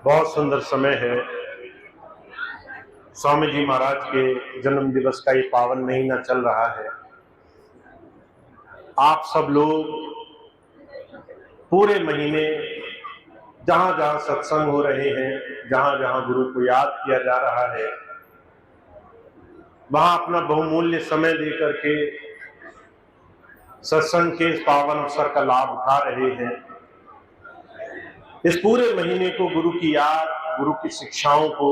बहुत सुंदर समय है। स्वामी जी महाराज के जन्म दिवस का ये पावन महीना चल रहा है। आप सब लोग पूरे महीने जहां जहां सत्संग हो रहे हैं, जहां जहां गुरु को याद किया जा रहा है, वहां अपना बहुमूल्य समय देकर के सत्संग के इस पावन अवसर का लाभ उठा रहे हैं। इस पूरे महीने को गुरु की याद, गुरु की शिक्षाओं को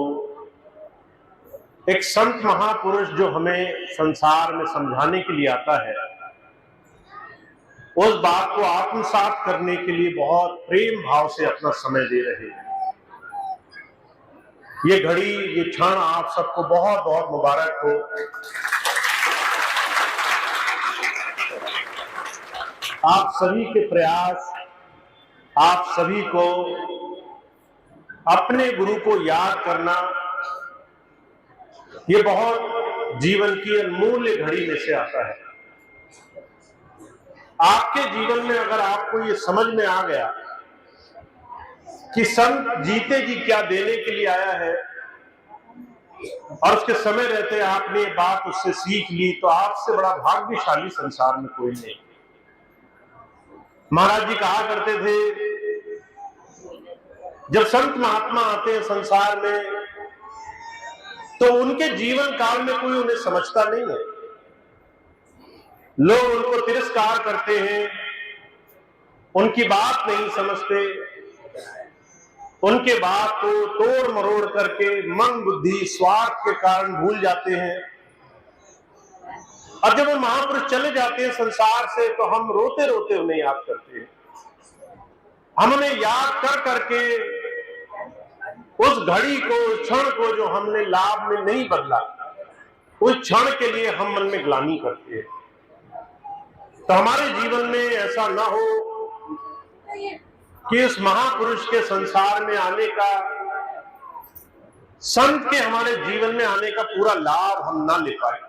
एक संत महापुरुष जो हमें संसार में समझाने के लिए आता है, उस बात को आत्मसात करने के लिए बहुत प्रेम भाव से अपना समय दे रहे हैं। ये घड़ी, ये क्षण आप सबको बहुत बहुत मुबारक हो। आप सभी के प्रयास, आप सभी को अपने गुरु को याद करना, ये बहुत जीवन की अनमूल्य घड़ी में से आता है। आपके जीवन में अगर आपको ये समझ में आ गया कि संत जीते जी क्या देने के लिए आया है और उसके समय रहते आपने ये बात उससे सीख ली, तो आपसे बड़ा भाग्यशाली संसार में कोई नहीं। महाराज जी कहा करते थे, जब संत महात्मा आते हैं संसार में तो उनके जीवन काल में कोई उन्हें समझता नहीं है। लोग उनको तिरस्कार करते हैं, उनकी बात नहीं समझते, उनके बात को तोड़ मरोड़ करके मन बुद्धि स्वार्थ के कारण भूल जाते हैं। और जब वो महापुरुष चले जाते हैं संसार से तो हम रोते रोते उन्हें याद करते हैं। हम उन्हें याद कर करके उस घड़ी को, उस क्षण को जो हमने लाभ में नहीं बदला, उस क्षण के लिए हम मन में ग्लानि करते हैं। तो हमारे जीवन में ऐसा ना हो कि इस महापुरुष के संसार में आने का, संत के हमारे जीवन में आने का पूरा लाभ हम ना ले पाए।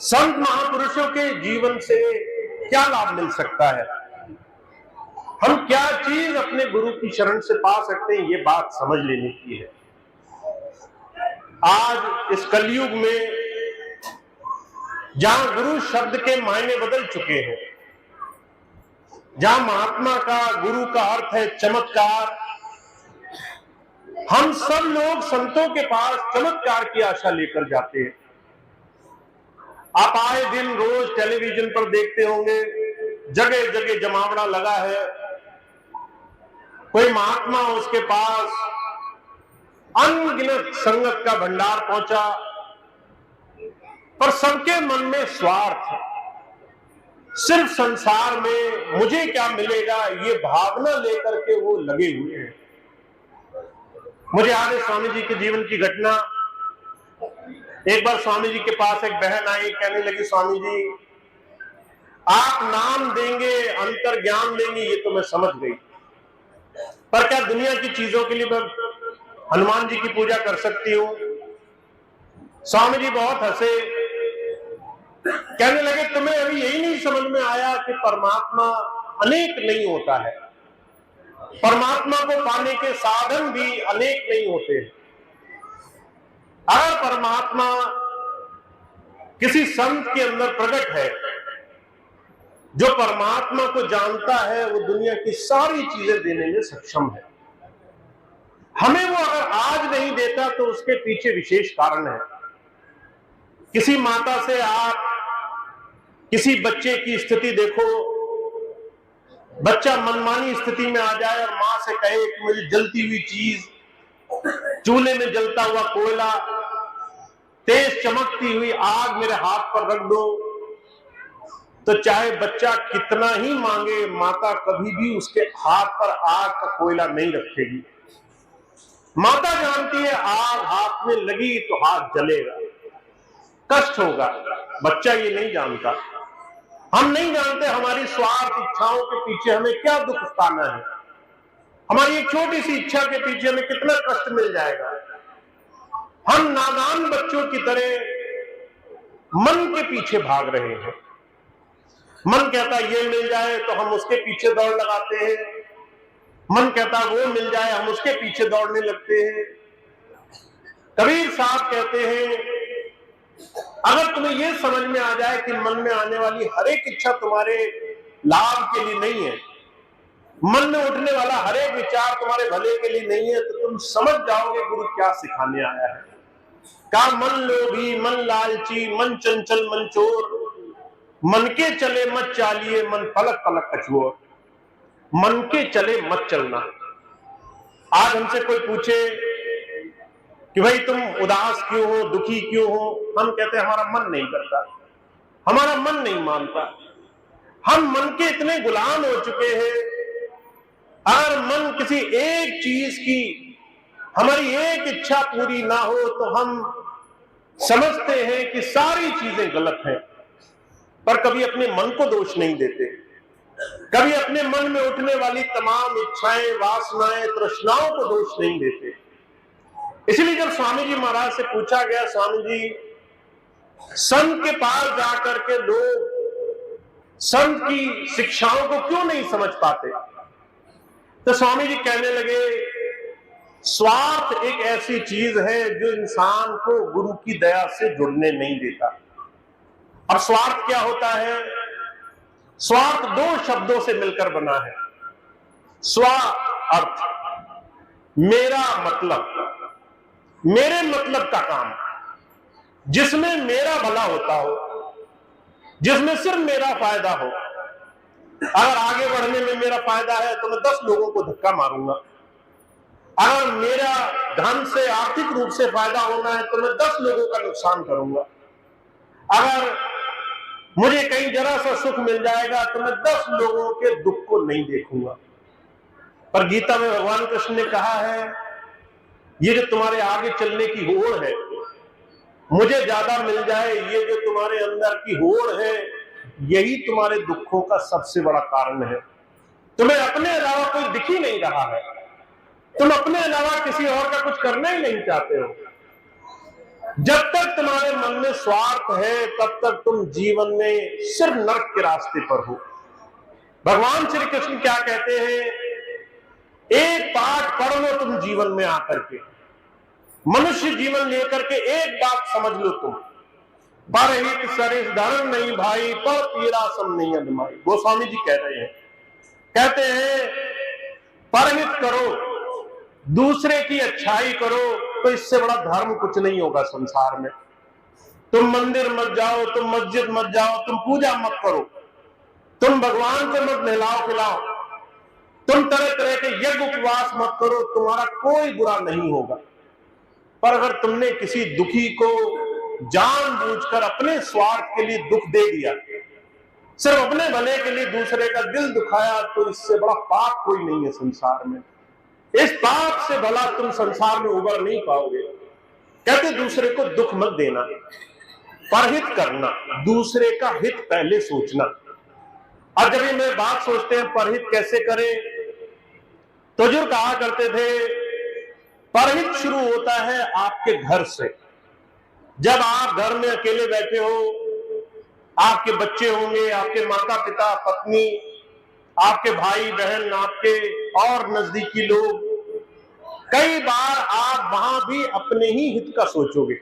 संत महापुरुषों के जीवन से क्या लाभ मिल सकता है, हम क्या चीज अपने गुरु की शरण से पा सकते हैं, ये बात समझ लेने की है। आज इस कलयुग में जहां गुरु शब्द के मायने बदल चुके हैं, जहां महात्मा का, गुरु का अर्थ है चमत्कार, हम सब लोग संतों के पास चमत्कार की आशा लेकर जाते हैं। आप आए दिन रोज टेलीविजन पर देखते होंगे, जगह जगह जमावड़ा लगा है। कोई महात्मा, उसके पास अनगिनत संगत का भंडार पहुंचा, पर सबके मन में स्वार्थ है। सिर्फ संसार में मुझे क्या मिलेगा, ये भावना लेकर के वो लगे हुए हैं। मुझे याद है स्वामी जी के जीवन की घटना। एक बार स्वामी जी के पास एक बहन आई, कहने लगी, स्वामी जी आप नाम देंगे, अंतर ज्ञान देंगे, ये तो मैं समझ गई, पर क्या दुनिया की चीजों के लिए मैं हनुमान जी की पूजा कर सकती हूं? स्वामी जी बहुत हंसे, कहने लगे, तुम्हें अभी यही नहीं समझ में आया कि परमात्मा अनेक नहीं होता है, परमात्मा को पाने के साधन भी अनेक नहीं होते। अगर परमात्मा किसी संत के अंदर प्रकट है, जो परमात्मा को जानता है, वो दुनिया की सारी चीजें देने में सक्षम है। हमें वो अगर आज नहीं देता तो उसके पीछे विशेष कारण है। किसी माता से आप किसी बच्चे की स्थिति देखो, बच्चा मनमानी स्थिति में आ जाए और मां से कहे कि मुझे जलती हुई चीज, चूल्हे में जलता हुआ कोयला, तेज चमकती हुई आग मेरे हाथ पर रख दो, तो चाहे बच्चा कितना ही मांगे, माता कभी भी उसके हाथ पर आग का कोयला नहीं रखेगी। माता जानती है आग हाथ में लगी तो हाथ जलेगा, कष्ट होगा। बच्चा ये नहीं जानता। हम नहीं जानते हमारी स्वार्थ इच्छाओं के पीछे हमें क्या दुख पाना है, हमारी एक छोटी सी इच्छा के पीछे हमें कितना कष्ट मिल जाएगा। हम नादान बच्चों की तरह मन के पीछे भाग रहे हैं। मन कहता ये मिल जाए तो हम उसके पीछे दौड़ लगाते हैं। मन कहता है वो मिल जाए, हम उसके पीछे दौड़ने लगते हैं। कबीर साहब कहते हैं अगर तुम्हें यह समझ में आ जाए कि मन में आने वाली हर एक इच्छा तुम्हारे लाभ के लिए नहीं है, मन में उठने वाला हर एक विचार तुम्हारे भले के लिए नहीं है, तो तुम समझ जाओगे गुरु क्या सिखाने आया है। का मन लोभी, मन लालची, मन चंचल, मन चोर, मन के चले मत चालिए, मन पलक पलक कछुओर। मन के चले मत चलना। आज हमसे कोई पूछे कि भाई तुम उदास क्यों हो, दुखी क्यों हो, हम कहते हैं हमारा मन नहीं करता, हमारा मन नहीं मानता। हम मन के इतने गुलाम हो चुके हैं। अगर मन किसी एक चीज की, हमारी एक इच्छा पूरी ना हो तो हम समझते हैं कि सारी चीजें गलत हैं, पर कभी अपने मन को दोष नहीं देते, कभी अपने मन में उठने वाली तमाम इच्छाएं, वासनाएं, तृष्णाओं को दोष नहीं देते। इसलिए जब स्वामी जी महाराज से पूछा गया, स्वामी जी संत के पास जाकर के लोग संत की शिक्षाओं को क्यों नहीं समझ पाते, तो स्वामी जी कहने लगे स्वार्थ एक ऐसी चीज है जो इंसान को गुरु की दया से जुड़ने नहीं देता। अब स्वार्थ क्या होता है? स्वार्थ दो शब्दों से मिलकर बना है। स्व अर्थ, मेरा मतलब, मेरे मतलब का काम, जिसमें मेरा भला होता हो, जिसमें सिर्फ मेरा फायदा हो। अगर आगे बढ़ने में मेरा फायदा है तो मैं 10 लोगों को धक्का मारूंगा। अगर मेरा धन से, आर्थिक रूप से फायदा होना है तो मैं 10 लोगों का नुकसान करूंगा। अगर मुझे कहीं जरा सा सुख मिल जाएगा तो मैं 10 लोगों के दुख को नहीं देखूंगा। पर गीता में भगवान कृष्ण ने कहा है ये जो तुम्हारे आगे चलने की होड़ है, मुझे ज्यादा मिल जाए, ये जो तुम्हारे अंदर की होड़ है, यही तुम्हारे दुखों का सबसे बड़ा कारण है। तुम्हें अपने अलावा कोई दिख ही नहीं रहा है, तुम अपने अलावा किसी और का कुछ करना ही नहीं चाहते हो। जब तक तुम्हारे मन में स्वार्थ है तब तक तुम जीवन में सिर्फ नरक के रास्ते पर हो। भगवान श्री कृष्ण क्या कहते हैं? एक पाठ पढ़ लो तुम जीवन में आकर के, मनुष्य जीवन लेकर के एक बात समझ लो तुम, परहित सरिस धर्म नहीं भाई, पर पीरा सम नहीं अदमाई। गोस्वामी जी कह रहे हैं, कहते हैं परहित करो, दूसरे की अच्छाई करो, तो इससे बड़ा धर्म कुछ नहीं होगा संसार में। तुम मंदिर मत जाओ, तुम मस्जिद मत जाओ, तुम पूजा मत करो, तुम भगवान को मत नहलाओ खिलाओ, तुम तरह तरह के यज्ञ उपवास मत करो, तुम्हारा कोई बुरा नहीं होगा। पर अगर तुमने किसी दुखी को जानबूझकर अपने स्वार्थ के लिए दुख दे दिया, सिर्फ अपने भले के लिए दूसरे का दिल दुखाया, तो इससे बड़ा पाप कोई नहीं है संसार में। इस पाप से भला तुम संसार में उबर नहीं पाओगे। कहते दूसरे को दुख मत देना, परहित करना, दूसरे का हित पहले सोचना। अब जब ये बात सोचते हैं परहित कैसे करें, तो जो कहा करते थे परहित शुरू होता है आपके घर से। जब आप घर में अकेले बैठे हो, आपके बच्चे होंगे, आपके माता पिता, पत्नी, आपके भाई बहन, आपके और नजदीकी लोग, कई बार आप वहां भी अपने ही हित का सोचोगे,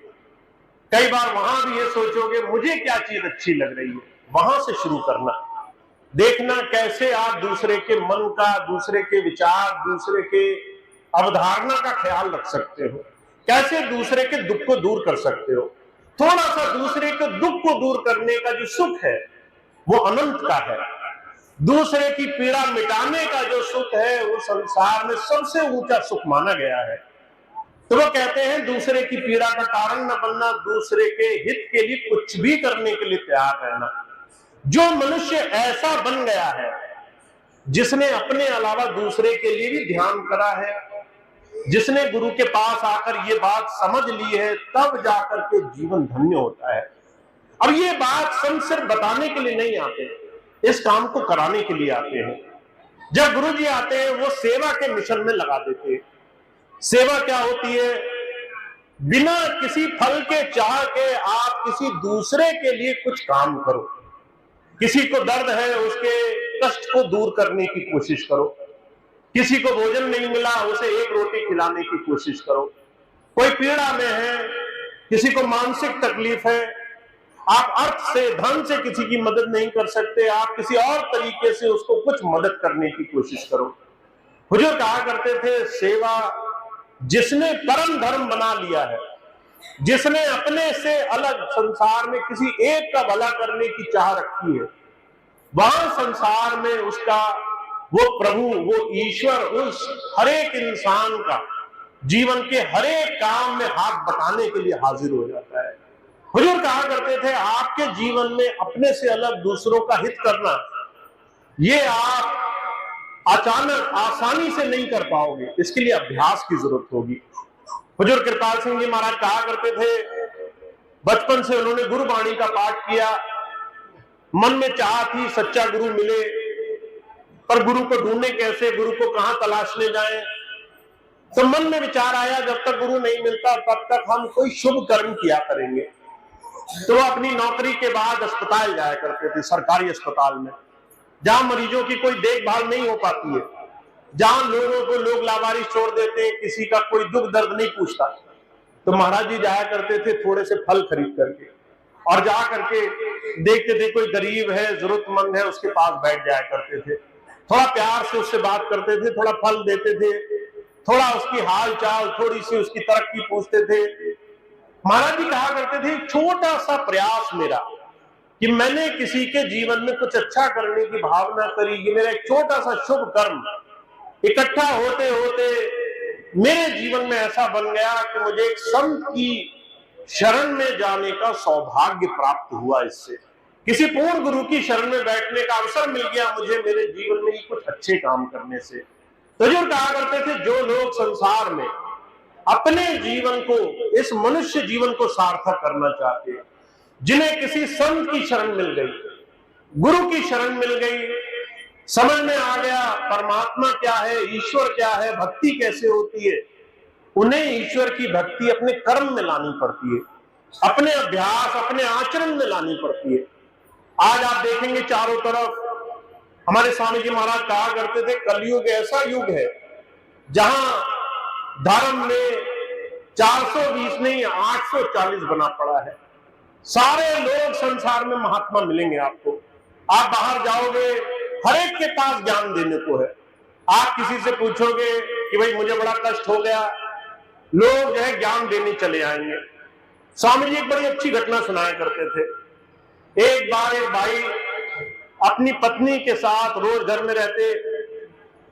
कई बार वहां भी ये सोचोगे मुझे क्या चीज अच्छी लग रही है। वहां से शुरू करना, देखना कैसे आप दूसरे के मन का, दूसरे के विचार, दूसरे के अवधारणा का ख्याल रख सकते हो, कैसे दूसरे के दुख को दूर कर सकते हो। थोड़ा सा दूसरे के दुख को दूर करने का जो सुख है वो अनंत का है। दूसरे की पीड़ा मिटाने का जो सुख है वो संसार में सबसे ऊंचा सुख माना गया है। तो वो कहते हैं दूसरे की पीड़ा का कारण न बनना, दूसरे के हित के लिए कुछ भी करने के लिए तैयार रहना। जो मनुष्य ऐसा बन गया है, जिसने अपने अलावा दूसरे के लिए भी ध्यान करा है, जिसने गुरु के पास आकर ये बात समझ ली है, तब जाकर के जीवन धन्य होता है। अब ये बात संत सिर्फ बताने के लिए नहीं आते, इस काम को कराने के लिए आते हैं। जब गुरु जी आते हैं वो सेवा के मिशन में लगा देते हैं। सेवा क्या होती है? बिना किसी फल के चाह के आप किसी दूसरे के लिए कुछ काम करो। किसी को दर्द है, उसके कष्ट को दूर करने की कोशिश करो। किसी को भोजन नहीं मिला, उसे एक रोटी खिलाने की कोशिश करो। कोई पीड़ा में है, किसी को मानसिक तकलीफ है, आप अर्थ से, धन से किसी की मदद नहीं कर सकते, आप किसी और तरीके से उसको कुछ मदद करने की कोशिश करो। हुजूर कहा करते थे, सेवा जिसने परम धर्म बना लिया है, जिसने अपने से अलग संसार में किसी एक का भला करने की चाह रखी है, वहां संसार में उसका वो प्रभु, वो ईश्वर उस हरेक इंसान का जीवन के हरेक काम में हाथ बटाने के लिए हाजिर हो जाता है। हुजूर कहा करते थे, आपके जीवन में अपने से अलग दूसरों का हित करना, ये आप अचानक आसानी से नहीं कर पाओगे, इसके लिए अभ्यास की जरूरत होगी। हुजूर कृपाल सिंह जी महाराज कहा करते थे, बचपन से उन्होंने गुरुवाणी का पाठ किया, मन में चाह थी सच्चा गुरु मिले, पर गुरु को ढूंढने कैसे, गुरु को कहां तलाशने जाएं। तो मन में विचार आया, जब तक गुरु नहीं मिलता तब तक हम कोई शुभ कर्म किया करेंगे। तो वो अपनी नौकरी के बाद अस्पताल जाया करते थे, सरकारी अस्पताल में, जहां मरीजों की कोई देखभाल नहीं हो पाती है, जहां लोगों को लोग लावारिस छोड़ देते हैं, किसी का कोई दुख दर्द नहीं पूछता। तो महाराज जी जाया करते थे थोड़े से फल खरीद करके, और जा करके देखते थे कोई गरीब है, जरूरतमंद है, उसके पास बैठ जाया करते थे, थोड़ा प्यार से उससे बात करते थे, थोड़ा फल देते थे, थोड़ा उसकी हाल चाल, थोड़ी सी उसकी तरक्की पूछते थे। महाराज जी कहा करते थे, छोटा सा प्रयास मेरा कि मैंने किसी के जीवन में कुछ अच्छा करने की भावना करी, ये मेरा एक छोटा सा शुभ कर्म इकट्ठा होते होते मेरे जीवन में ऐसा बन गया कि मुझे एक संत की शरण में जाने का सौभाग्य प्राप्त हुआ। इससे किसी पूर्ण गुरु की शरण में बैठने का अवसर मिल गया मुझे, मेरे जीवन में ही कुछ अच्छे काम करने से। तो जो कहा करते थे, जो लोग संसार में अपने जीवन को, इस मनुष्य जीवन को सार्थक करना चाहते हैं, जिन्हें किसी संत की शरण मिल गई, गुरु की शरण मिल गई, समझ में आ गया परमात्मा क्या है, ईश्वर क्या है, भक्ति कैसे होती है, उन्हें ईश्वर की भक्ति अपने कर्म में लानी पड़ती है, अपने अभ्यास, अपने आचरण में लानी पड़ती है। आज आप देखेंगे चारों तरफ, हमारे स्वामी जी महाराज कहा करते थे, कलयुग ऐसा युग है जहां धर्म में 420 नहीं 840 बना पड़ा है। सारे लोग संसार में महात्मा मिलेंगे आपको, आप बाहर जाओगे, हर एक के पास ज्ञान देने को है। आप किसी से पूछोगे कि भाई मुझे बड़ा कष्ट हो गया, लोग जो है ज्ञान देने चले आएंगे। स्वामी जी एक बड़ी अच्छी घटना सुनाया करते थे। एक बार एक भाई अपनी पत्नी के साथ रोज घर में रहते,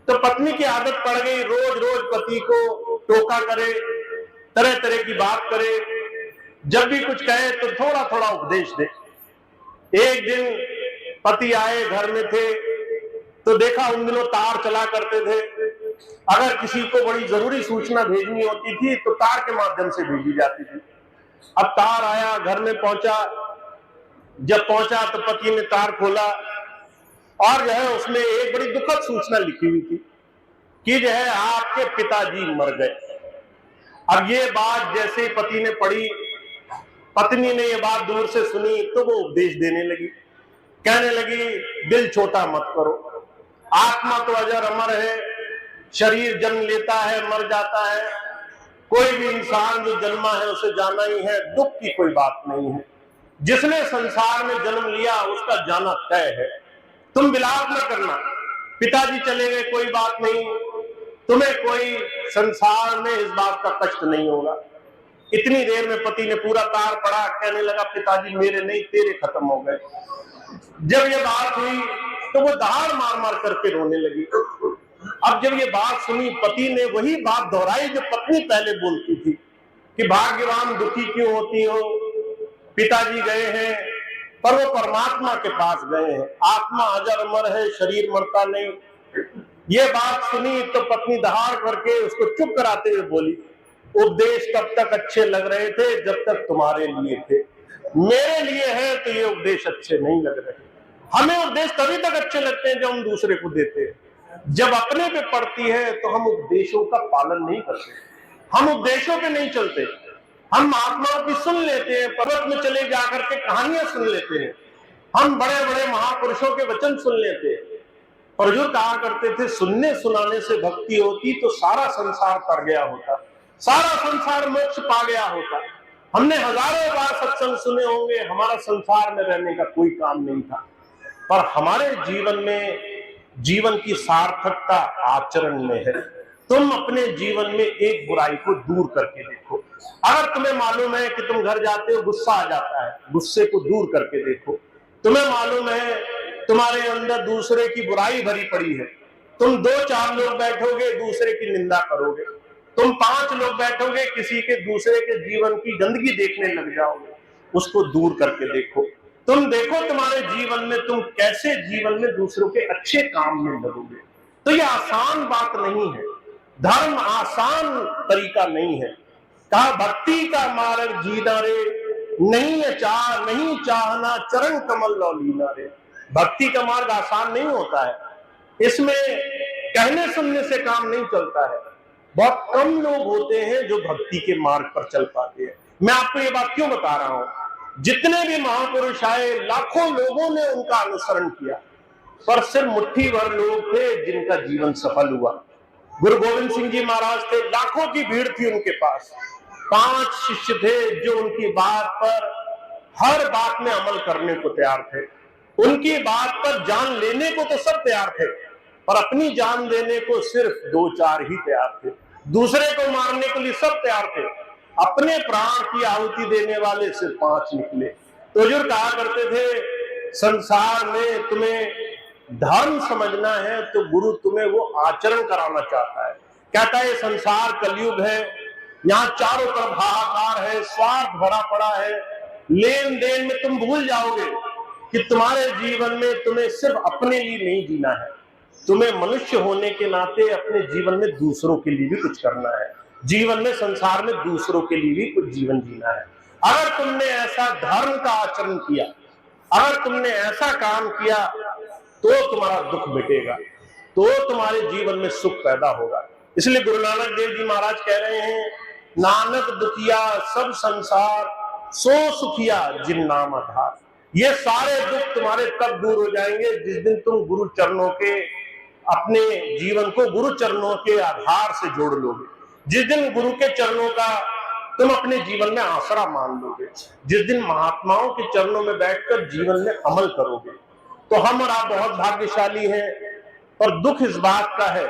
तो पत्नी की आदत पड़ गई रोज रोज पति को टोका करे, तरह तरह की बात करे, जब भी कुछ कहे तो थोड़ा थोड़ा उपदेश दे। एक दिन पति आए, घर में थे, तो देखा उन दिनों तार चला करते थे, अगर किसी को बड़ी जरूरी सूचना भेजनी होती थी तो तार के माध्यम से भेजी जाती थी। अब तार आया, घर में पहुंचा, जब पहुंचा तो पति ने तार खोला और जो है उसमें एक बड़ी दुखद सूचना लिखी हुई थी कि जो है आपके पिताजी मर गए। अब ये बात जैसे ही पति ने पढ़ी, पत्नी ने ये बात दूर से सुनी, तो वो उपदेश देने लगी, कहने लगी दिल छोटा मत करो, आत्मा तो अजर अमर है, शरीर जन्म लेता है मर जाता है, कोई भी इंसान जो जन्मा है उसे जाना ही है, दुख की कोई बात नहीं है, जिसने संसार में जन्म लिया उसका जाना तय है, तुम विलाप न करना, पिताजी चले गए कोई बात नहीं, तुम्हें कोई संसार में इस बात का कष्ट नहीं होगा। इतनी देर में पति ने पूरा तार पढ़ा, कहने लगा पिताजी मेरे नहीं तेरे खत्म हो गए। जब ये बात हुई तो वो दहाड़ मार मार करके रोने लगी। अब जब ये बात सुनी, पति ने वही बात दोहराई जो पत्नी पहले बोलती थी कि भाग्यवान दुखी क्यों होती हो, पिताजी गए हैं पर वो परमात्मा के पास गए हैं, आत्मा अजर अमर है, शरीर मरता नहीं। ये बात सुनी तो पत्नी दहाड़ करके उसको चुप कराते हुए बोली, उपदेश तब तक अच्छे लग रहे थे जब तक तुम्हारे लिए थे, मेरे लिए है तो ये उपदेश अच्छे नहीं लग रहे। हमें उपदेश तभी तक अच्छे लगते हैं जब हम दूसरे को देते हैं, जब अपने पे पड़ती है तो हम उपदेशों का पालन नहीं करते, हम उपदेशों पे नहीं चलते, हम महात्माओं की सुन लेते हैं, पर्वत में चले जाकर के कहानियां सुन लेते हैं, हम बड़े बड़े महापुरुषों के वचन सुन लेते हैं, और हुजूर कहा करते थे सुनने सुनाने से भक्ति होती तो सारा संसार तर गया होता, सारा संसार मोक्ष पा गया होता। हमने हजारों बार सत्संग सुने होंगे, हमारा संसार में रहने का कोई काम नहीं था। पर हमारे जीवन में जीवन की सार्थकता आचरण में है। तुम अपने जीवन में एक बुराई को दूर करके देखो। अगर तुम्हें मालूम है कि तुम घर जाते हो गुस्सा आ जाता है, गुस्से को दूर करके देखो। तुम्हें मालूम है तुम्हारे अंदर दूसरे की बुराई भरी पड़ी है, तुम 2-4 लोग बैठोगे दूसरे की निंदा करोगे, तुम 5 लोग बैठोगे किसी के दूसरे के जीवन की गंदगी देखने लग जाओगे। उसको दूर करके देखो। तुम देखो तुम्हारे जीवन में तुम कैसे जीवन में दूसरों के अच्छे काम में लगोगे। तो ये आसान बात नहीं है, धर्म आसान तरीका नहीं है। कहा भक्ति का मार्ग जीना रे, नहीं चाहना चरण कमल लौलीना रे। भक्ति का मार्ग आसान नहीं होता है, इसमें कहने सुनने से काम नहीं चलता है। बहुत कम लोग होते हैं जो भक्ति के मार्ग पर चल पाते हैं। मैं आपको ये बात क्यों बता रहा हूं, जितने भी महापुरुष आए लाखों लोगों ने उनका अनुसरण किया, पर सिर्फ मुट्ठी भर लोग थे जिनका जीवन सफल हुआ। गुरु गोविंद सिंह जी महाराज थे, लाखों की भीड़ थी उनके पास, 5 शिष्य थे जो उनकी बात पर हर बात में अमल करने को तैयार थे। उनकी बात पर जान लेने को तो सब तैयार थे, पर अपनी जान देने को सिर्फ 2-4 ही तैयार थे। दूसरे को मारने के लिए सब तैयार थे, अपने प्राण की आहुति देने वाले सिर्फ 5 निकले। तो हुजूर कहा करते थे संसार में तुम्हें धर्म समझना है तो गुरु तुम्हें वो आचरण कराना चाहता है। कहता है संसार कलयुग है, यहाँ चारों तरफ हाहाकार है, स्वार्थ भरा पड़ा है, लेन देन में तुम भूल जाओगे कि तुम्हारे जीवन में तुम्हें सिर्फ अपने लिए नहीं जीना है, तुम्हें मनुष्य होने के नाते अपने जीवन में दूसरों के लिए भी कुछ करना है, जीवन में संसार में दूसरों के लिए भी कुछ जीवन जीना है। अगर तुमने ऐसा धर्म का आचरण किया, अगर तुमने ऐसा काम किया तो तुम्हारा दुख मिटेगा, तो तुम्हारे जीवन में सुख पैदा होगा। इसलिए गुरु नानक देव जी महाराज कह रहे हैं नानक दुखिया सब संसार, सो सुखिया जिन नाम आधार। ये सारे दुख तुम्हारे तब दूर हो जाएंगे जिस दिन तुम गुरु चरणों के अपने जीवन को गुरु चरणों के आधार से जोड़ लोगे, जिस दिन गुरु के चरणों का तुम अपने जीवन में आसरा मान लोगे, जिस दिन महात्माओं के चरणों में बैठकर जीवन में अमल करोगे। तो हम और आप बहुत भाग्यशाली हैं, पर दुख इस बात का है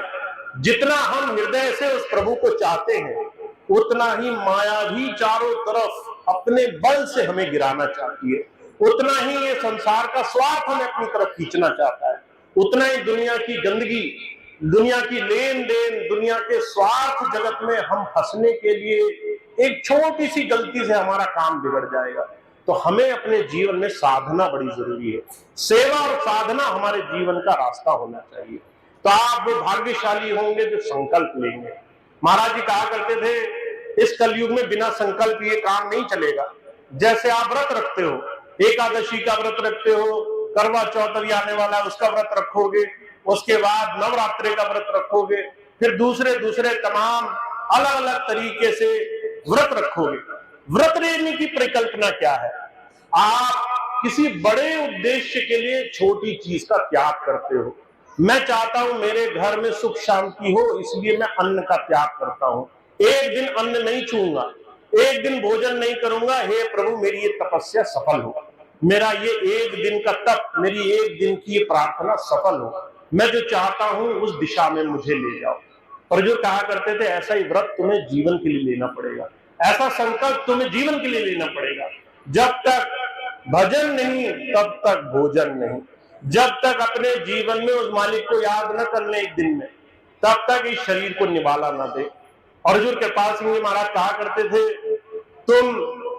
जितना हम हृदय से उस प्रभु को चाहते हैं उतना ही माया भी चारों तरफ अपने बल से हमें गिराना चाहती है, उतना ही ये संसार का स्वार्थ हमें अपनी तरफ खींचना चाहता है, उतना ही दुनिया की गंदगी, दुनिया की लेन देन, दुनिया के स्वार्थ जगत में हम फंसने के लिए एक छोटी सी गलती से हमारा काम बिगड़ जाएगा। तो हमें अपने जीवन में साधना बड़ी जरूरी है, सेवा और साधना हमारे जीवन का रास्ता होना चाहिए। तो आप वो भाग्यशाली होंगे जो संकल्प लेंगे। महाराज जी कहा करते थे इस कलयुग में बिना संकल्प ये काम नहीं चलेगा। जैसे आप व्रत रखते हो, एकादशी का व्रत रखते हो, करवा चौथ अभी आने वाला है उसका व्रत रखोगे, उसके बाद नवरात्रि का व्रत रखोगे, फिर दूसरे तमाम अलग अलग तरीके से व्रत रखोगे। व्रत लेने की परिकल्पना क्या है? आप किसी बड़े उद्देश्य के लिए छोटी चीज का त्याग करते हो। मैं चाहता हूं मेरे घर में सुख शांति हो, इसलिए मैं अन्न का त्याग करता हूं। एक दिन अन्न नहीं छूंगा, एक दिन भोजन नहीं करूंगा, हे प्रभु मेरी ये तपस्या सफल हो, मेरा ये एक दिन का तप, मेरी एक दिन की ये प्रार्थना सफल हो, मैं जो चाहता हूं उस दिशा में मुझे ले जाओ। और जो कहा करते थे ऐसा ही व्रत तुम्हें जीवन के लिए लेना पड़ेगा, ऐसा संकल्प तुम्हें जीवन के लिए लेना पड़ेगा। जब तक भजन नहीं तब तक भोजन नहीं, जब तक अपने जीवन में उस मालिक को याद न कर ले एक दिन में, तब तक इस शरीर को निवाला न दे। अर्जुन कृपाल सिंह जी महाराज कहा करते थे तुम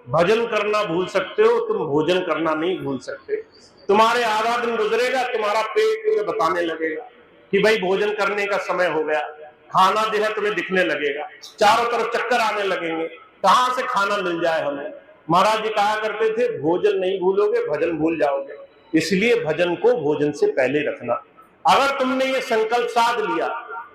भजन करना भूल सकते हो, तुम भोजन करना नहीं भूल सकते। तुम्हारे आधा दिन गुजरेगा, तुम्हारा पेट तुम्हें बताने लगेगा कि भाई भोजन करने का समय हो गया, खाना जो है तुम्हें दिखने लगेगा, चारों तरफ चक्कर आने लगेंगे, कहां से खाना मिल जाए हमें। महाराज जी कहा करते थे भोजन नहीं भूलोगे, भजन भूल जाओगे, इसलिए भजन को भोजन से पहले रखना। अगर तुमने ये संकल्प साध लिया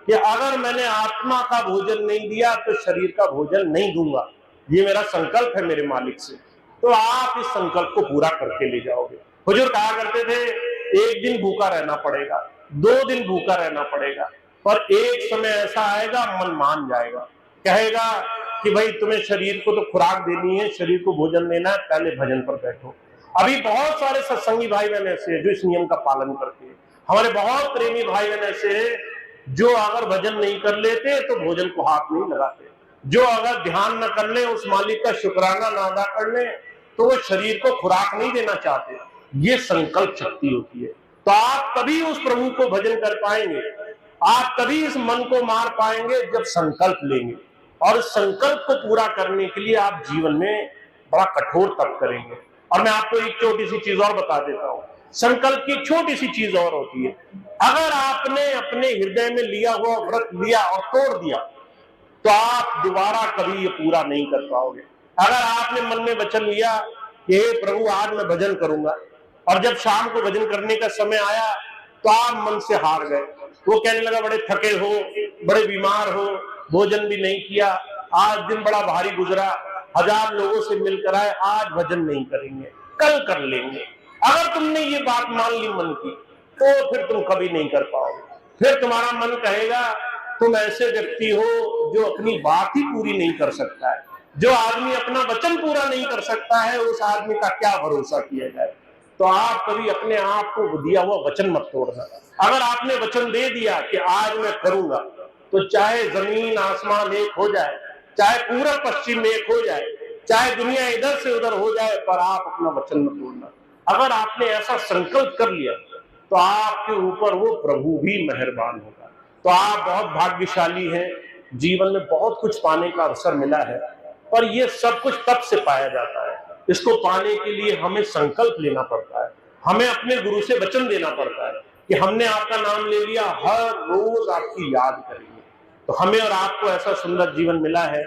कि अगर मैंने आत्मा का भोजन नहीं दिया तो शरीर का भोजन नहीं दूंगा, ये मेरा संकल्प है मेरे मालिक से, तो आप इस संकल्प को पूरा करके ले जाओगे। हुजूर कहा करते थे एक दिन भूखा रहना पड़ेगा, 2 दिन भूखा रहना पड़ेगा, पर एक समय ऐसा आएगा मन मान जाएगा, कहेगा कि भाई तुम्हें शरीर को तो खुराक देनी है, शरीर को भोजन देना है, पहले भजन पर बैठो। अभी बहुत सारे सत्संगी भाई बहन ऐसे हैं जो इस नियम का पालन करते हैं। हमारे बहुत प्रेमी भाई बहन ऐसे हैं जो अगर भजन नहीं कर लेते तो भोजन को हाथ नहीं लगाते, जो अगर ध्यान न कर ले, उस मालिक का शुक्राना ना अदा कर ले, तो वो शरीर को खुराक नहीं देना चाहते। ये संकल्प शक्ति होती है। तो आप तभी उस प्रभु को भजन कर पाएंगे, आप तभी इस मन को मार पाएंगे जब संकल्प लेंगे। और इस संकल्प को पूरा करने के लिए आप जीवन में बड़ा कठोर तप करेंगे। और मैं आपको एक छोटी सी चीज और बता देता हूं, संकल्प की छोटी सी चीज और होती है। अगर आपने अपने हृदय में लिया हुआ व्रत लिया और तोड़ दिया तो आप दोबारा कभी ये पूरा नहीं कर पाओगे। अगर आपने मन में वचन लिया कि हे प्रभु आज मैं भजन करूंगा, और जब शाम को भजन करने का समय आया तो आप मन से हार गए, वो कहने लगा बड़े थके हो, बड़े बीमार हो, भोजन भी नहीं किया, आज दिन बड़ा भारी गुजरा, 1000 लोगों से मिलकर आए, आज भजन नहीं करेंगे, कल कर लेंगे। अगर तुमने ये बात मान ली मन की, तो फिर तुम कभी नहीं कर पाओगे। फिर तुम्हारा मन कहेगा तुम ऐसे व्यक्ति हो जो अपनी बात ही पूरी नहीं कर सकता है। जो आदमी अपना वचन पूरा नहीं कर सकता है, उस आदमी का क्या भरोसा किया जाए। तो आप कभी अपने आप को दिया हुआ वचन मत तोड़ना। अगर आपने वचन दे दिया कि आज मैं करूंगा, तो चाहे जमीन आसमान एक हो जाए, चाहे पूरब पश्चिम एक हो जाए, चाहे दुनिया इधर से उधर हो जाए, पर आप अपना वचन मत तोड़ना। अगर आपने ऐसा संकल्प कर लिया तो आपके ऊपर वो प्रभु भी मेहरबान होगा। तो आप बहुत भाग्यशाली हैं, जीवन में बहुत कुछ पाने का अवसर मिला है, पर ये सब कुछ तब से पाया जाता है। इसको पाने के लिए हमें संकल्प लेना पड़ता है, हमें अपने गुरु से वचन देना पड़ता है कि हमने आपका नाम ले लिया, हर रोज आपकी याद करेंगे। तो हमें और आपको ऐसा सुंदर जीवन मिला है,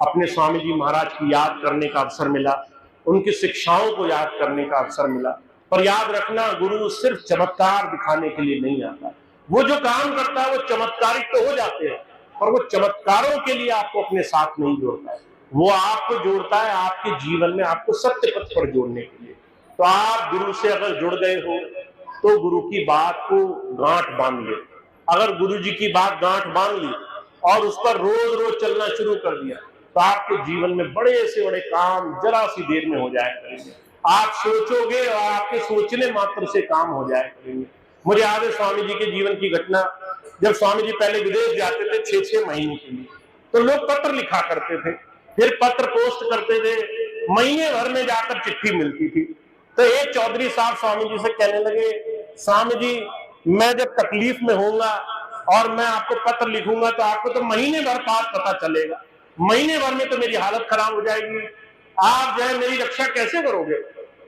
अपने स्वामी जी महाराज की याद करने का अवसर मिला, उनकी शिक्षाओं को याद करने का अवसर मिला। पर याद रखना, गुरु सिर्फ चमत्कार दिखाने के लिए नहीं आता। वो जो काम करता है वो चमत्कारिक तो हो जाते हैं, पर वो चमत्कारों के लिए आपको अपने साथ नहीं जोड़ता है, वो आपको जोड़ता है आपके जीवन में आपको सत्य पथ पर जोड़ने के लिए। तो आप गुरु से अगर जुड़ गए हो तो गुरु की बात को गांठ बांध ले। अगर गुरु जी की बात गांठ बांध ली और उस पर रोज रोज चलना शुरू कर दिया, तो आपके जीवन में बड़े से बड़े काम जरा सी देर में हो जाया करेंगे। आप सोचोगे और आपके सोचने मात्र से काम हो जाया करेंगे। मुझे याद है स्वामी जी के जीवन की घटना, जब स्वामी जी पहले विदेश जाते थे 6-6 महीने के लिए, तो लोग पत्र लिखा करते थे, फिर पत्र पोस्ट करते थे, महीने भर में जाकर चिट्ठी मिलती थी। तो एक चौधरी साहब स्वामी जी से कहने लगे, स्वामी जी मैं जब तकलीफ में होऊंगा और मैं आपको पत्र लिखूंगा तो आपको तो महीने भर बाद पता चलेगा, महीने भर में तो मेरी हालत खराब हो जाएगी, आप जो है मेरी रक्षा कैसे करोगे।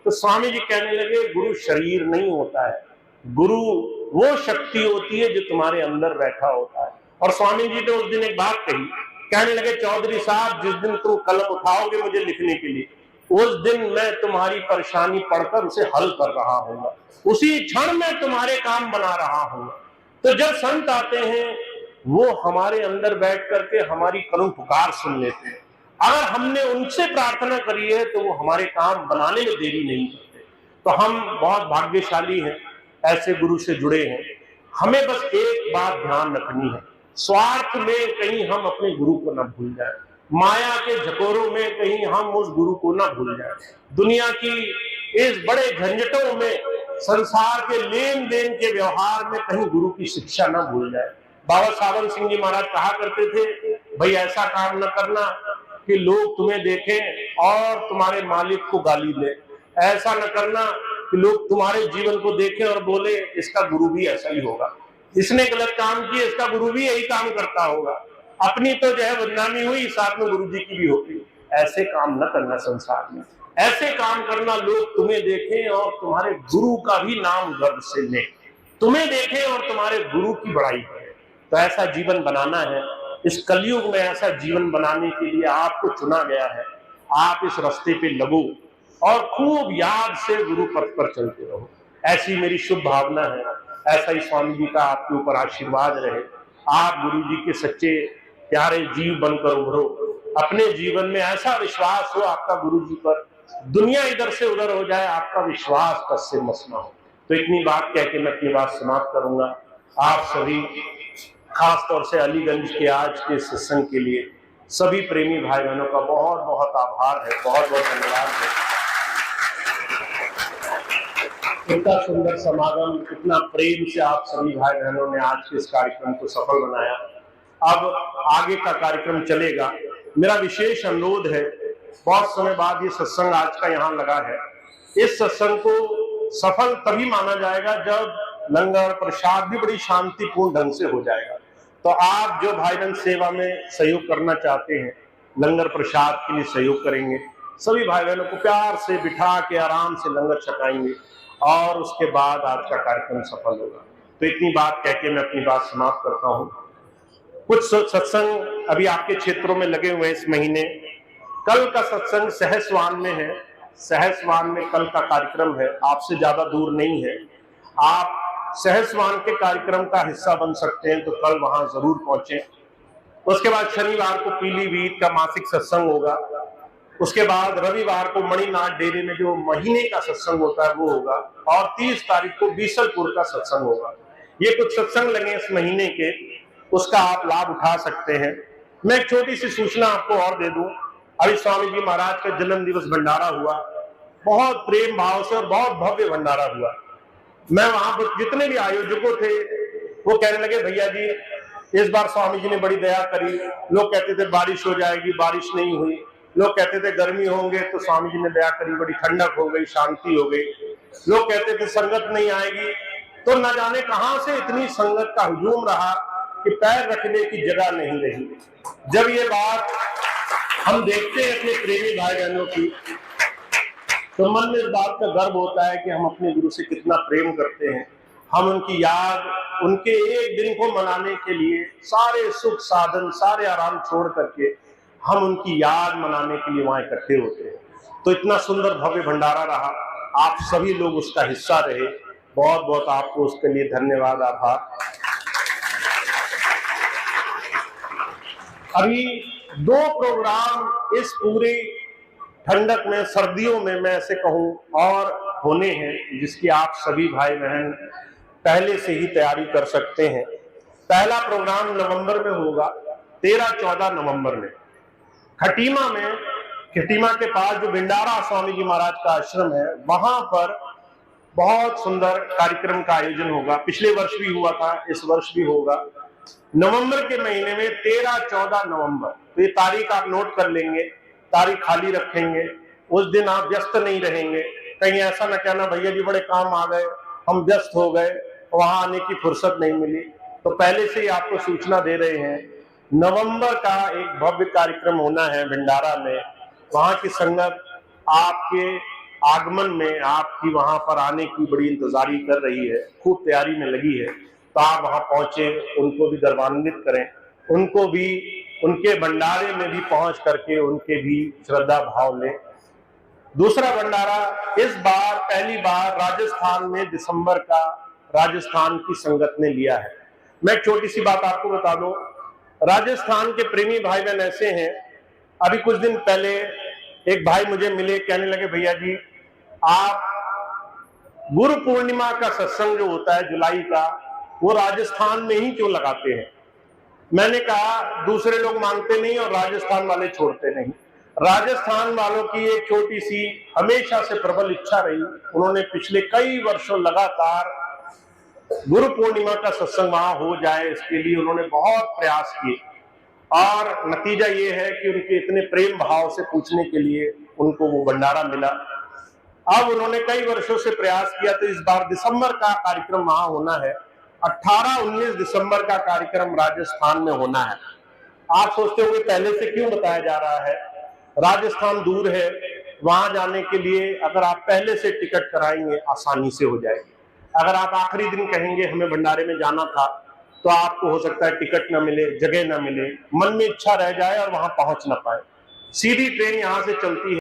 तो स्वामी जी कहने लगे, गुरु शरीर नहीं होता है, गुरु वो शक्ति होती है जो तुम्हारे अंदर बैठा होता है। और स्वामी जी ने उस दिन एक बात कही, कहने लगे चौधरी साहब जिस दिन तुम कलम उठाओगे मुझे लिखने के लिए, उस दिन मैं तुम्हारी परेशानी पढ़कर उसे हल कर रहा हूँ, उसी क्षण में तुम्हारे काम बना रहा हूँ। तो जब संत आते हैं वो हमारे अंदर बैठ करके हमारी करुण पुकार सुन लेते हैं। अगर हमने उनसे प्रार्थना करी है तो वो हमारे काम बनाने में देरी नहीं करते। तो हम बहुत भाग्यशाली हैं, ऐसे गुरु से जुड़े हैं। हमें बस एक बात ध्यान रखनी है, स्वार्थ में कहीं हम अपने गुरु को ना भूल जाए, माया के झकोरों में कहीं हम उस गुरु को ना भूल जाए, दुनिया की इस बड़े झंझटों में, संसार के लेन देन के व्यवहार में कहीं गुरु की शिक्षा ना भूल जाए। बाबा सावन सिंह जी महाराज कहा करते थे, भाई ऐसा काम न करना कि लोग तुम्हें देखें और तुम्हारे मालिक को गाली दे, ऐसा न करना कि लोग तुम्हारे जीवन को देखें और बोले इसका गुरु भी ऐसा ही होगा, इसने गलत काम किया, इसका गुरु भी यही काम करता होगा, अपनी तो जो है बदनामी हुई, साथ में गुरु जी की भी होती। ऐसे काम न करना संसार में, ऐसे काम करना लोग तुम्हें देखें और तुम्हारे गुरु का भी नाम गर्व से ले, तुम्हें देखें और तुम्हारे गुरु की बड़ाई करें। तो ऐसा जीवन बनाना है, इस कलयुग में ऐसा जीवन बनाने के लिए आपको चुना गया है। आप इस रास्ते पे लगो और खूब याद से गुरु पथ पर चलते रहो, ऐसी मेरी शुभ भावना है। ऐसा ही स्वामी जी का आपके ऊपर आशीर्वाद रहे, आप गुरु जी के सच्चे प्यारे जीव बनकर उभरो, अपने जीवन में ऐसा विश्वास हो आपका गुरु जी पर, दुनिया इधर से उधर हो जाए, आपका विश्वास कस से मस ना हो। तो इतनी बात कह के मैं अपनी बात समाप्त करूंगा। आप सभी, खास तौर से अलीगंज के आज के सत्संग के लिए सभी प्रेमी भाई बहनों का बहुत बहुत आभार है, बहुत बहुत धन्यवाद है। इतना सुंदर समागम, इतना प्रेम से आप सभी भाई बहनों ने आज के इस कार्यक्रम को सफल बनाया। अब आगे का कार्यक्रम चलेगा। मेरा विशेष अनुरोध है, बहुत समय बाद ये सत्संग आज का यहाँ लगा है। इस सत्संग को सफल तभी माना जाएगा जब लंगर प्रसाद भी बड़ी शांतिपूर्ण ढंग से हो जाएगा। तो आप जो भाई बहन सेवा में सहयोग करना चाहते हैं, लंगर प्रसाद के लिए सहयोग करेंगे, सभी भाई बहनों को प्यार से बिठा के आराम से लंगर छकाएंगे और उसके बाद आज का कार्यक्रम सफल होगा। तो इतनी बात कह के मैं अपनी बात समाप्त करता हूँ। कुछ सत्संग अभी आपके क्षेत्रों में लगे हुए इस महीने। कल का सत्संग सहसवान में है। सहसवान में कल का कार्यक्रम है, आपसे ज्यादा दूर नहीं है। आप सहसवान के कार्यक्रम का हिस्सा बन सकते हैं, तो कल वहां जरूर पहुंचे। उसके बाद शनिवार को पीलीभीत का मासिक सत्संग होगा। उसके बाद रविवार को मणिनाथ डेरे में जो महीने का सत्संग होता है वो होगा, और 30 तारीख को बीसलपुर का सत्संग होगा। ये कुछ सत्संग लगे इस महीने के, उसका आप लाभ उठा सकते हैं। मैं एक छोटी सी सूचना आपको और दे दूं। अभी स्वामी जी महाराज का जन्म दिवस भंडारा हुआ, बहुत प्रेम भाव से और बहुत भव्य भंडारा हुआ। मैं वहां पर जितने भी आयोजकों थे वो कहने लगे, भैया जी इस बार स्वामी जी ने बड़ी दया करी। लोग कहते थे बारिश हो जाएगी, बारिश नहीं हुई। लोग कहते थे गर्मी होंगे, तो स्वामी जी ने दया करी, बड़ी ठंडक हो गई, शांति हो गई। लोग कहते थे संगत नहीं आएगी, तो न जाने कहां से इतनी संगत का हुजूम रहा कि पैर रखने की जगह नहीं रही। जब ये बात हम देखते हैं अपने प्रेमी भाई बहनों की, तो मन में इस बात का गर्व होता है कि हम अपने गुरु से कितना प्रेम करते हैं। हम उनकी याद, उनके एक दिन को मनाने के लिए सारे सुख साधन, सारे आराम छोड़ करके हम उनकी याद मनाने के लिए वहां इकट्ठे होते हैं। तो इतना सुंदर भव्य भंडारा रहा, आप सभी लोग उसका हिस्सा रहे। बहुत बहुत आपको उसके लिए धन्यवाद, आभार। अभी 2 प्रोग्राम इस पूरी ठंडक में, सर्दियों में मैं ऐसे कहूं और होने हैं, जिसकी आप सभी भाई बहन पहले से ही तैयारी कर सकते हैं। पहला प्रोग्राम नवंबर में होगा, 13-14 नवंबर में खटीमा में। खटीमा के पास जो भंडारा स्वामी जी महाराज का आश्रम है, वहां पर बहुत सुंदर कार्यक्रम का आयोजन होगा। पिछले वर्ष भी हुआ था, इस वर्ष भी होगा। नवंबर के महीने में 13-14 नवंबर। तो ये तारीख आप नोट कर लेंगे, तारीख खाली रखेंगे। उस दिन आप व्यस्त नहीं रहेंगे। कहीं ऐसा न कहना भैया जी बड़े काम आ गए, हम व्यस्त हो गए, वहां आने की फुर्सत नहीं मिली। तो पहले से ही आपको सूचना दे रहे हैं, नवंबर का एक भव्य कार्यक्रम होना है भंडारा में। वहां की संगत आपके आगमन में, आपकी वहां पर आने की बड़ी इंतजारी कर रही है, खूब तैयारी में लगी है। तो आप वहां पहुंचे, उनको भी गर्वान्वित करें, उनको भी उनके भंडारे में भी पहुंच करके उनके भी श्रद्धा भाव लें। दूसरा भंडारा इस बार पहली बार राजस्थान में दिसंबर का, राजस्थान की संगत ने लिया है। मैं एक छोटी सी बात आपको बता दूं, राजस्थान के प्रेमी भाई बहन ऐसे हैं। अभी कुछ दिन पहले एक भाई मुझे मिले, कहने लगे भैया जी आप गुरु पूर्णिमा का सत्संग जो होता है जुलाई का, वो राजस्थान में ही क्यों लगाते हैं। मैंने कहा दूसरे लोग मानते नहीं और राजस्थान वाले छोड़ते नहीं। राजस्थान वालों की एक छोटी सी हमेशा से प्रबल इच्छा रही, उन्होंने पिछले कई वर्षों लगातार गुरु पूर्णिमा का सत्संग वहां हो जाए, इसके लिए उन्होंने बहुत प्रयास किए। और नतीजा ये है कि उनके इतने प्रेम भाव से पूछने के लिए उनको वो भंडारा मिला। अब उन्होंने कई वर्षों से प्रयास किया, तो इस बार दिसंबर का कार्यक्रम वहां होना है। 18-19 दिसंबर का कार्यक्रम राजस्थान में होना है। आप सोचते होंगे पहले से क्यों बताया जा रहा है। राजस्थान दूर है, वहां जाने के लिए अगर आप पहले से टिकट कराएंगे आसानी से हो जाएगी। अगर आप आखिरी दिन कहेंगे हमें भंडारे में जाना था, तो आपको हो सकता है टिकट ना मिले, जगह ना मिले, मन में इच्छा रह जाए और वहां पहुंच ना पाए। सीधी ट्रेन यहां से चलती है।